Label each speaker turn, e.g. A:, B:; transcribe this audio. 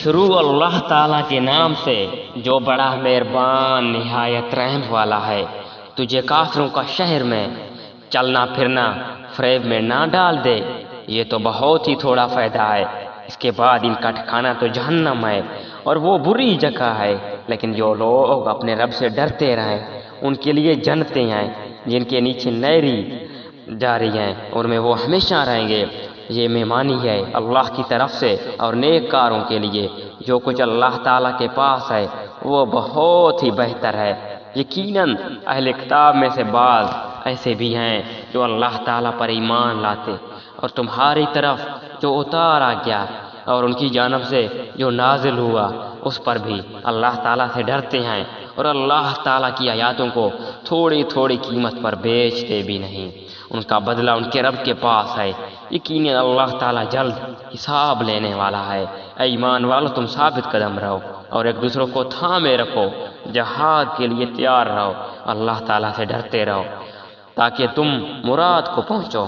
A: شروع اللہ تعالیٰ کے نام سے جو بڑا مہربان نہایت رحم والا ہے۔ تجھے کافروں کا شہر میں چلنا پھرنا فریب میں نہ ڈال دے، یہ تو بہت ہی تھوڑا فائدہ ہے۔ اس کے بعد ان کا ٹھکانہ تو جہنم ہے، اور وہ بری جگہ ہے۔ لیکن جو لوگ اپنے رب سے ڈرتے رہیں ان کے لیے جنتیں ہیں جن کے نیچے نہریں جاری ہیں، اور میں وہ ہمیشہ رہیں گے۔ یہ مہمانی ہے اللہ کی طرف سے اور نیک کاروں کے لیے۔ جو کچھ اللہ تعالیٰ کے پاس ہے وہ بہت ہی بہتر ہے۔ یقیناً اہل کتاب میں سے بعض ایسے بھی ہیں جو اللہ تعالیٰ پر ایمان لاتے اور تمہاری طرف جو اتارا گیا اور ان کی جانب سے جو نازل ہوا اس پر بھی اللہ تعالیٰ سے ڈرتے ہیں، اور اللہ تعالیٰ کی آیاتوں کو تھوڑی تھوڑی قیمت پر بیچتے بھی نہیں۔ ان کا بدلہ ان کے رب کے پاس ہے۔ یقیناً اللہ تعالیٰ جلد حساب لینے والا ہے۔ اے ایمان والو، تم ثابت قدم رہو اور ایک دوسرے کو تھامے رکھو، جہاد کے لیے تیار رہو، اللہ تعالیٰ سے ڈرتے رہو تاکہ تم مراد کو پہنچو۔